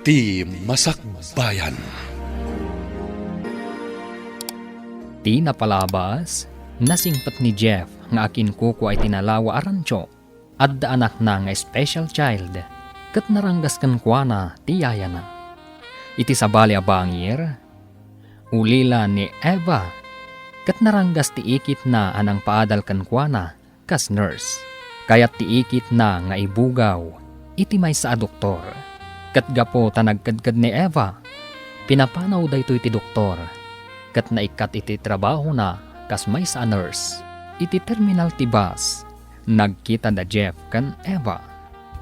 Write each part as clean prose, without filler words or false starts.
Ti Masakbayan. Ti napalabas, nasingpat ni Jeff nga akin kuko ay tinalawa arancho at da anak na nga special child kat naranggas kan kuana ti yaya na. Iti sabali abangir, ulila ni Eva kat naranggas ti ikit na anang paadal kan kuana kas nurse. Kayat ti ikit na nga ibugaw iti may sa doktor. Kat gapo tanagkadkad ni Eva, pinapanaw daytoy ti doktor. Kat naikat iti trabaho na kas may sa nurse. Iti terminal ti bus, nagkita da Jeff kan Eva.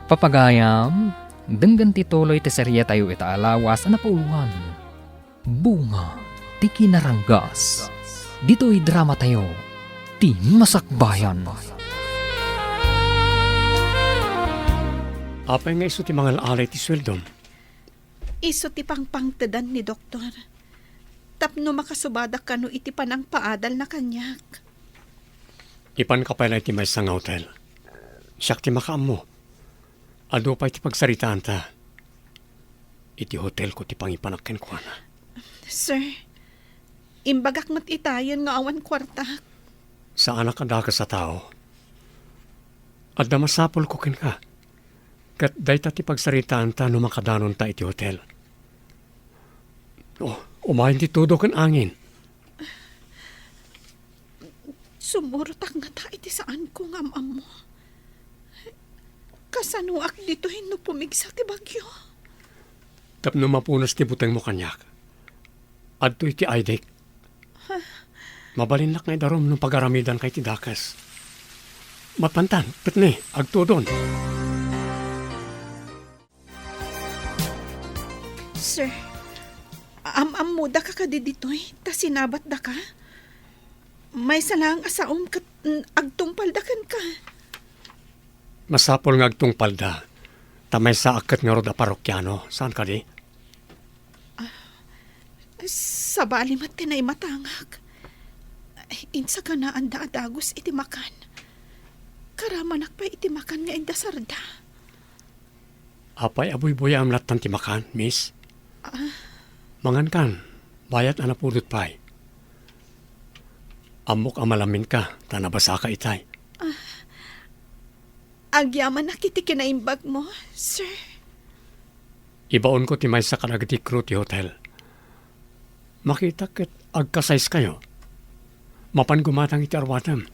Papagayam, denggan ti tuloy ti serye tayo itaalawas na pauluan. Bunga, ti kinaranggas. Dito'y drama tayo, ti Masakbayan. Apay nga iso ti mga alay ti sweldom? Iso ti pangpangtadan ni doktor. Tapno makasubada ka no iti panang paadal na kanyak. Ipan ka pala iti may sang hotel. Siyak ti makaam mo. Ado pa iti pagsaritaan ta. Iti hotel ko ti pangipanakken ko na. Sir, imbagak mat itayon nga awan kwarta. Sa anak ka sa tao. At damasapol ko kin ka. Kat dayta ti pagsaritaan ta no makadanon ta iti hotel. Oh, umahin ti tudo kan angin. Sumurtak nga ta iti saan ko nga amam mo. Kasanuak dito no pumigsa ti bagyo. Tapno mapunas ti buteng mo kanyak. Adto iti aydek. Mabalinlak nga darom nung pagaramidan kay ti dakas. Mapantan, petne, agtudon. Sir, am mo da ka kadiditoy, ta sinabat da ka? May salang asaom kat agtungpaldakan ka. Masapol nga agtungpalda. Tamay sa akat nga roda parokyano. Saan ka di? Sa bali mat tinay matangag. Insa ka na anda adagos iti makan. Karamanak pa iti makan nga inda sarda. Apay abuy-buya am latan ti makan, miss. Mangan kan, bayat anapudot pay. Amok amalamin ka, tanabasa ka itay. Agyaman na kiti kinaimbag mo, sir. Ibaon ko ti may sa kanagati crew ti hotel. Makita ket agkasize kayo. Mapan gumatang iti arwatam.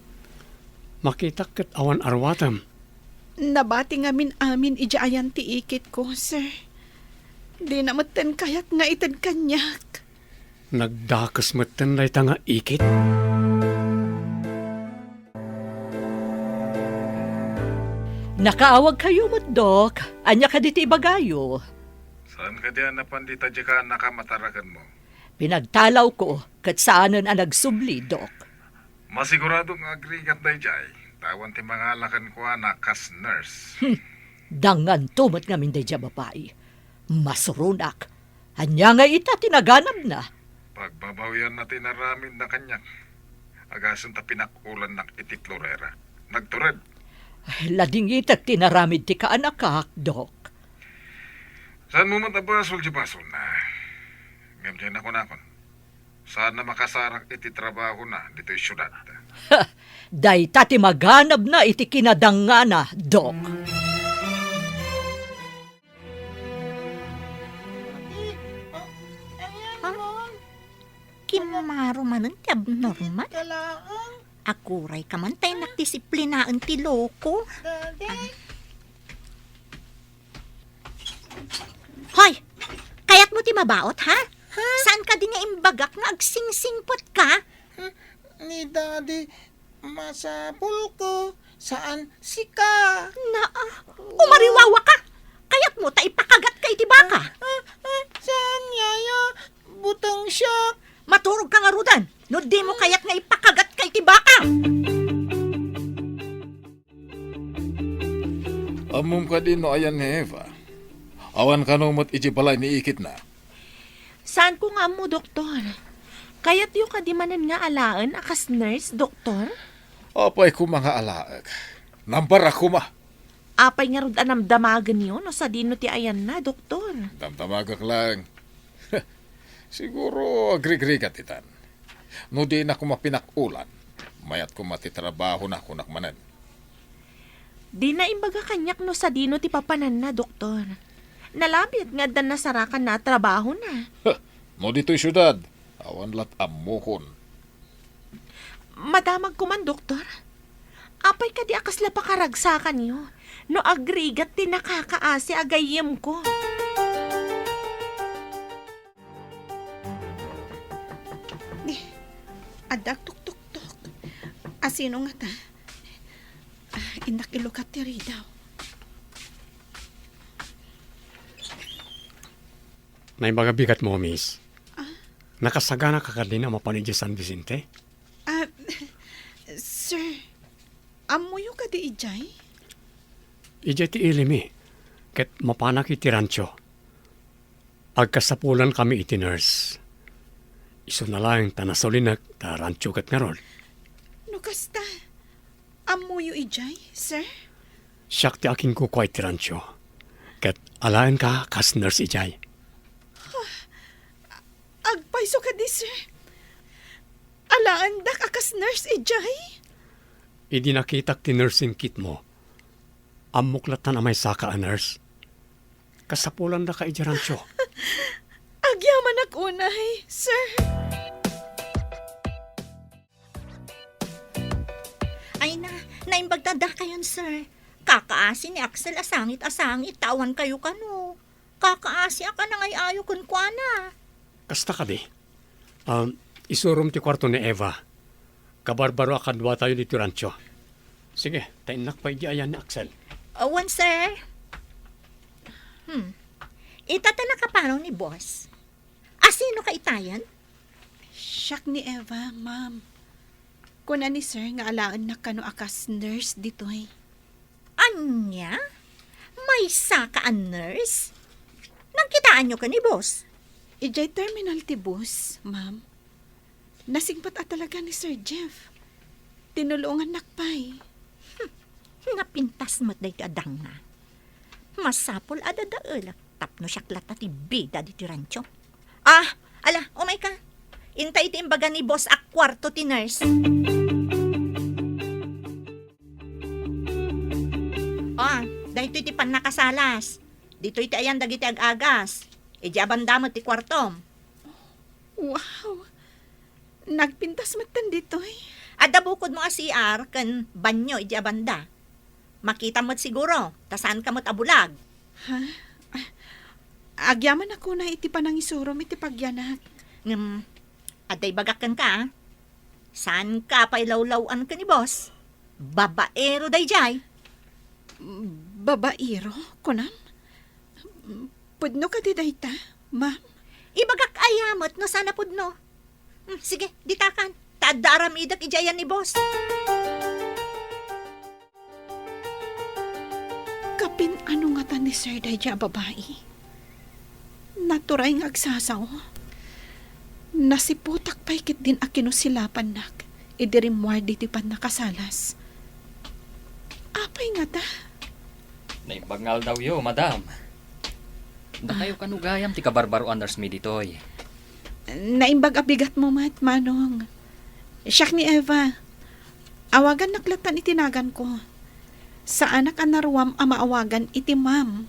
Makita ket awan arwatam. Nabati nga amin ijaayan ti ikit ko, sir. Di namatan kayat nga itad kanyak. Nagdakas matan lay nga ikit. Nakaawag kayo mo, Dok. Anya ka diti ibagayo. Saan ka diyan na pandita di ka nakamatarakan mo? Pinagtalaw ko kat saanan ang nagsubli, Dok. Masiguradong agrigat na jay. Tawan ti mga lakan ko na kas nurse. Dangan tumot nga minday dya babae. Masurunak. Anya nga ita tinaganap na. Pagbabawian na tinaramin na kanyak. Agasan ta pinakulan ng ititlorera. Nagtured. Lading itak tinaramid ti kaanakak, Dok. Saan mo matabasol di basol na? Ngam dyan ako nakon. Saan na makasarak iti trabaho na dito'y syudad? Day tati maganap na iti kinadangana, Dok. Kimaro man ang ti abnormal. Akuray ka man tayo nakdisiplinaan ti loko. Hoy! Kayat mo ti mabaot, ha? Saan ka din nga imbagak nga agsingsingpot ka? Ni Daddy, masapul ko. Saan sika? Umariwawa ka! Kayat mo ta ipakagat kay ti baka. Saan yaya? Butang siya. Maturog ka nga rudan. No di mo kayat nga ipakagat kay ti baka. Amum ka din no ayan ni Eva. Awan ka no mo't iji balay ni ikit na. Saan ko nga mo, doktor? Kaya't yung kadimanan nga alaan akas nurse, doktor? Apay ko mga alaag. Nambar ako ma. Apay nga rod anam damagan yun o sa dino ti ayan na, doktor. Damdamagak lang. Siguro agrig-rigat itan. No di na ko mapinakulan, mayat ko matitrabaho na kunak manan. Di na imbaga kanyak no sa dino ti papanan na, doktor. Nalabit nga dan nasarakan na trabaho na. No dito'y syudad, awan lat amuhon. Madamag ko man, doktor. Apay ka di akasla pakaragsakan yo. No agrigat ti nakakaasi agayem ko. Adak tuk-tuk-tuk. Asino nga ta? Inakilukat ti daw. Na imbaga bigat mo, miss. Nakasagana ka kadin na mapanid di San Vicente? Sir, amuyo ka di ijay? Ije ti ilimi, ket mapanak iti rancho. Agkasapulan kami iti nurse. Iso na lang tanasolinak ta rancho ket ngaron. No kasta, amuyo ijay, sir? Siyak ti aking kukway iti rancho. Ket alayan ka kas nurse ijay. Agpaiso ka di, sir. Alaan dak akas nurse ijay? Idi nakitak ti nursing kit mo. Amuklatan amay saka a nurse. Kasapulan da ka iti rancho. Agyaman ak unay, sir. Ay na, naimbagdada kayon, sir. Kakaasi ni Axel asangit, tawan kayo kano. Kakaasi ka na ngay ayo kun kwa na. Kasta ka di. Isurum ti kwarto ni Eva. Kabarbaro akadwa tayo dito rancho. Sige, tainak pa ayan ni Axel. Awan, sir. Itatala ka parang ni boss. Asino ka itayan? Siyak ni Eva, ma'am. Kuna ni sir nga alaan na kano akas nurse ditoy. Anya? May saka a nurse? Nagkitaan nyo ka ni boss? Ijay terminal ti bus, ma'am. Nasingpat at talaga ni Sir Jeff. Tinulungan nakpay. Napintas mo't day kadang na. Masapol adadael. Tapno siyaklat na ti bida di ti rancho. Ala, umay ka. Intay ti imbaga ni boss ak kwarto ti nurse. Dahito iti pan nakasalas. Dito iti ayan dagiti ag-agas. Iji abandamot ti kwartom. Wow! Nagpintas matan ditoy. Adda bukod mo CR kan banyo iji abanda. Makita mo't siguro, tasaan ka mo't abulag. Agyaman ako na iti panangisurom iti pagyanak. Aday bagakan ka, saan ka pailawlawan ka ni boss? Babaero day jay. Babairo, kunam? Pudno ka di dayta, ma'am? Ibagak ayamot no sana pudno. Sige, ditakan. Tadaram idak ijayan ni boss. Kapin ano nga ta ni Sir Dayja babae? Naturay nga agsasaw. Nasiputak pa ikit din akino silapan nak. Idirimwar di pan nakasalas. Apay nga ta? Naimbangal daw yo, madam. Da kayo kanugayam ti kabarbaro nurse mi ditoy. Naimbag abigat mo mat, manong. Siyak ni Eva. Awagan naklatan itinagan ko. Sa anak anarwam amaawagan iti ma'am.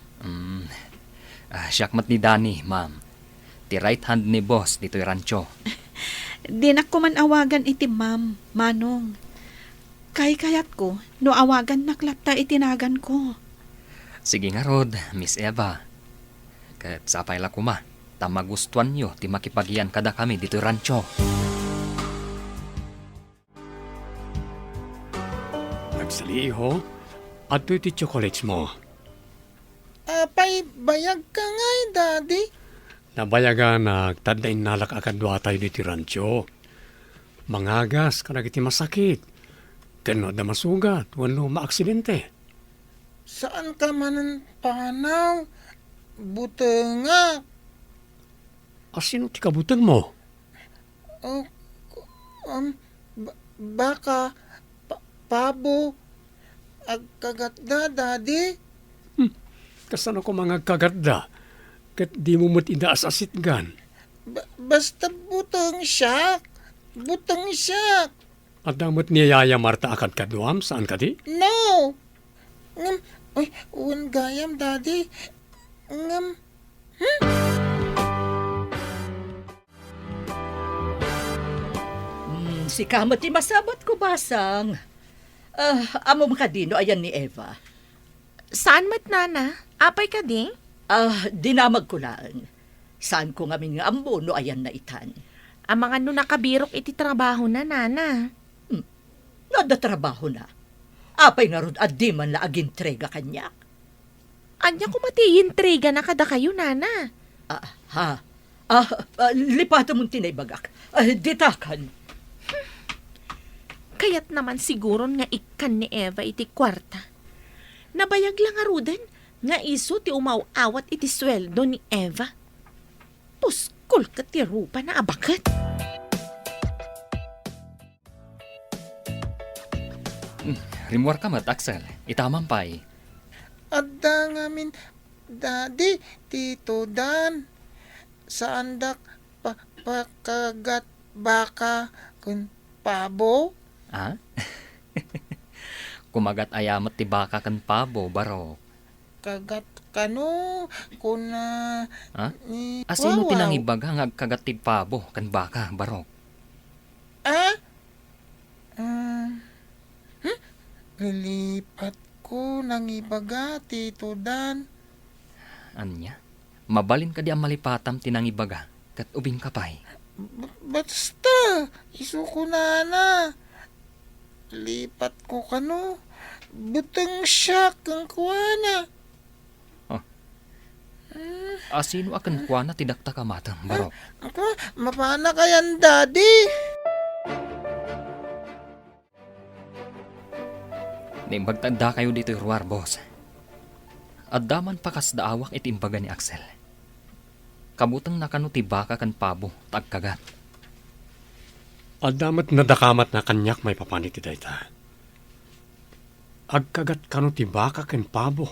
Siyakmat ni Danny, ma'am. Ti right hand ni boss dito'y rancho. Di na ko man awagan iti ma'am, manong. Kayat ko, no awagan naklata itinagan ko. Sige nga rod, Miss Eva. Kat sapay la kuma, tamagustuan nyo ti makipagyan kada kami dito'y rancho. Nagsaliho, ato iti chocolates mo. Apay, bayag ka ngay, daddy. Nabayagan nagtadain nalak akadwa tayo dito rancho. Mangagas ka iti masakit. Kano na masugat, wano maaksidente. Saan ka man panaw? Butanga. Asino ti kabutang mo? Baka, pabo, agkagat na, daddy. Kasano ko mga kagarda, kat di mo mo't inaas asitgan. Basta butang siyak. Butang siyak. At damot ni Yaya Marta akad kaduam, saan ka di? No. Ngam. Uy, uwan gayam, Daddy. Ngam. Si kamot ti masabot ko basang. Amo makadino ayan ni Eva. Saan mat nana? Apay ka ding? Dinamag ko lang. Saan ko ngamin nga ambo no ayan na itan. Ang mga no nakabirok iti trabaho na, nana. Nada trabaho na. Apay nga rod at di man la agintrega kanyak. Anya kumati intriga na kada kayo, nana. Lipata mong tinaybagak. Ditakan. Kayat naman siguron nga ikan ni Eva iti kwarta. Nabayag lang arudan nga iso ti umawawat iti sweldo ni Eva. Puskol ka ti rupa na abakat. Rimwar ka mat, Axel. Itamang pay. Adda ngamin, Daddy, Tito Dan. Saan dak pakagat baka kun pabo? Ha? Kumagat ayamat ti baka kan pabo, baro. Kagat kano kuna Ha? ni Asino Wawaw. tinangibag nga agkagat ti pabo kan baka, baro. Lilipat ko nang ibaga, Tito Dan. Anya? Mabalin ka di ang malipatam tinangibaga. Kat ubing kapay. Basta, isuko na. Lipat ko kano. Butang siyak ang kuwana. Asino akan kuha na tidakta ka matang, baro. Ako, mapana kayan, Daddy. Nimbagtanda kayo dito ruwar, boss. At daman pakas daawak itimbaga ni Axel. Kabutang nakano ti baka kan pabo, tagkagat. At damat nadakamat na kanyak may papanit ti dayta. Agkagat kano ti baka ken pabo.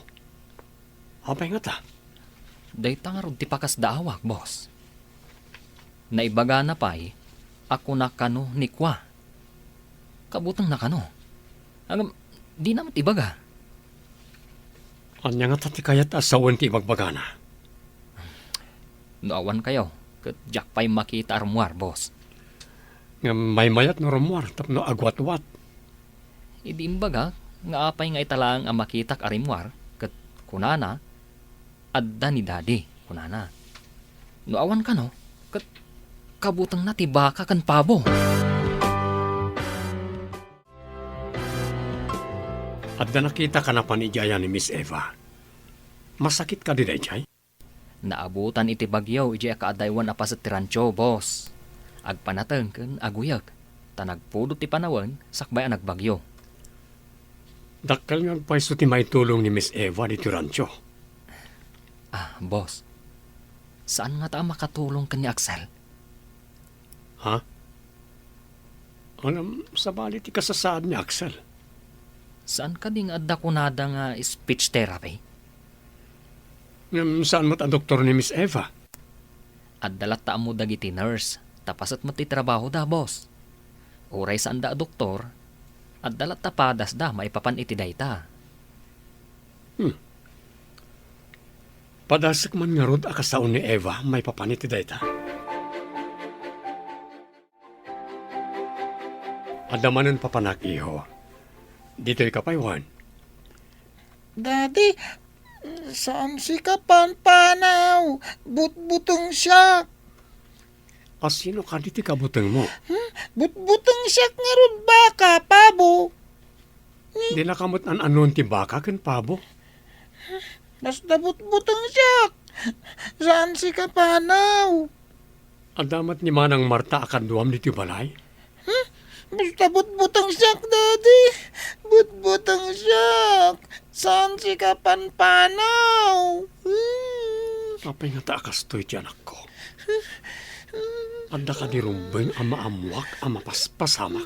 Apay nga ta? Dayta nga rod ti pakas daawak, boss. Naibaga na pa'y, ako nakano ni kwa. Kabutang nakano. Hanggang, di naman ibaga. Anya nga tati kayat asawan ti ibagbagana. Noawan kayo, kat jak pa'y makita armuar, boss. Nga may mayat no rumwar tapno agwat-wat. Idi imbaga, nga apay nga italang ang makitak arimwar, kat kunana, adda ni daddy, kunana. Noawan ka no, kat kabutang na tibaka kan pabo. At na nakita ka na panigaya ni Miss Eva. Masakit ka din ay, Jay? Naabutan iti bagyaw, iti akaadaywan apa sa tirancho, boss. Agpanateng ken aguyag, tanagpudo ti panawan, sakbay ang nagbagyo. Dakkel nga paiso ti may tulong ni Miss Eva di Turancho. Boss, saan nga ta makatulong ka ni Axel? Ha? Alam, sa bali ti kasasaan ni Axel. Saan ka ding adda kunada nga speech therapy? Saan mo't ang doktor ni Miss Eva? Addalat ta mo dagiti nurse, tapasat mo ti trabaho da, boss. Uray saan da doktor, addalat ta padas da, maipapan iti dayta. Padasak man nga rod akasaon ni Eva, may papaniti dayta. Adamanan papanak iho. Dito'y kapaywan. Daddy, saan si kapanpanaw? Butbutong siyak. Asino ka diti kabutang mo? Butbutong siyak nga ron baka, pabo. Di nakamot an anon ti baka ken pabo. Basta butbutong siyak. Saan si kapanaw? Adamat ni Manang Marta akan duam diti balay. Basta butbutong siyak, Daddy. Butbutong siyak. Saan si kapanpanaw? Apay nga taakas to'y ti anak ko. Anda ka ni rumbeng ang maamuak ang mapaspasamak.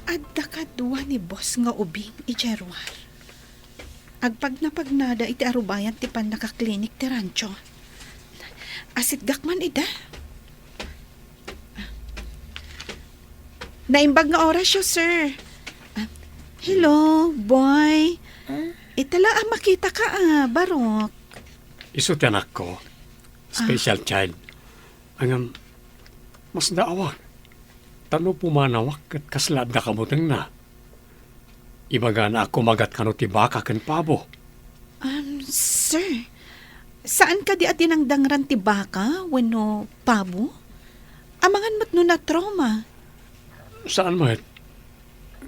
Adda Pulos nga ubing ijerwar. Agpag na pagnada iti arubayan ti pan nakaklinik ti rancho. Asit gakman ida. Naimbag nga oras yo, sir. Hello, boy. Itala makita ka Barok. Iso ti anak ko, special child. Ang mas naawak. Tano pumanawak at kaslad na kamutang na. Ibaga na ako magat kano ti baka ken pabo. Sir, saan ka di atin ang dangran ti baka wenno pabo? Amangan mat no na trauma. Saan mo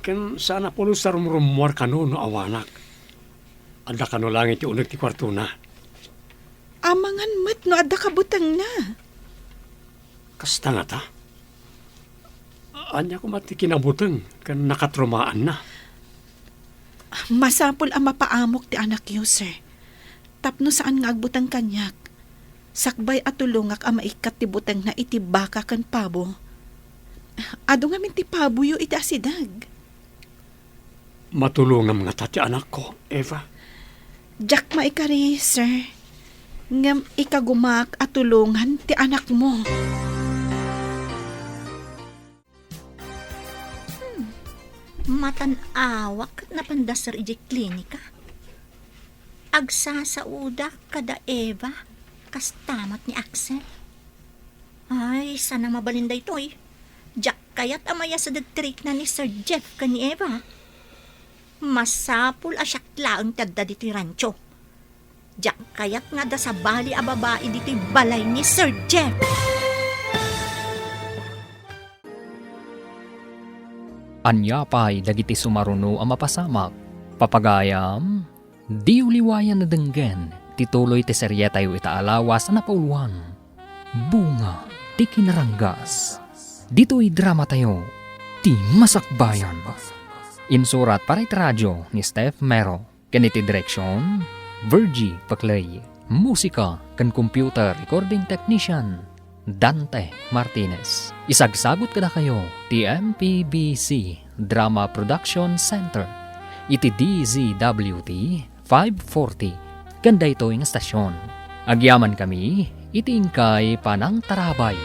ken sana pulo sa rumrumuar kano no awanak. Adda kano lang iti uneg ti kwarto na. Amangan mat no adda kabutang na. Kasta nga ta. Anya ko mati kinabuteng ken nakatrumaan na. Masapol ang mapaamok ti anak yo, sir. Tapno saan nga agbutang kanyak. Sakbay at tulungak ang maikat ti butang na iti baka kan pabo. Ado nga min ti pabo yo iti asidag. Matulungam nga tati anak ko, Eva. Jack maikari, sir. Ngam ikagumak at tulungan ti anak mo. Matanawak na pandasar iji klinika. Agsasauda kada Eva, kastamat ni Axel. Ay, sana mabalinda ito eh. Jack kayat amaya sa dagtrik na ni Sir Jeff ka ni Eva. Masapul asyak laang tadda diti rancho. Jack kayat nga da sa bali a babae diti balay ni Sir Jeff. Anyapay dagiti sumaruno ang mapasamak. Papagayam, di uliwayan na denggen, tituloy ti serye tayo itaalawas na napauluan. Bunga, ti kinaranggas. Dito'y drama tayo, ti masakbayan. Insurat para iti radyo ni Steph Mero. Kaniti direksyon, Virgie Paclay. Musika kan computer recording technician, Dante Martinez. Isagsagot kada kayo ti MPBC Drama Production Center. Iti DZWT 540. Ganda ito yung estasyon. Agyaman kami, iti ingkay panang tarabay.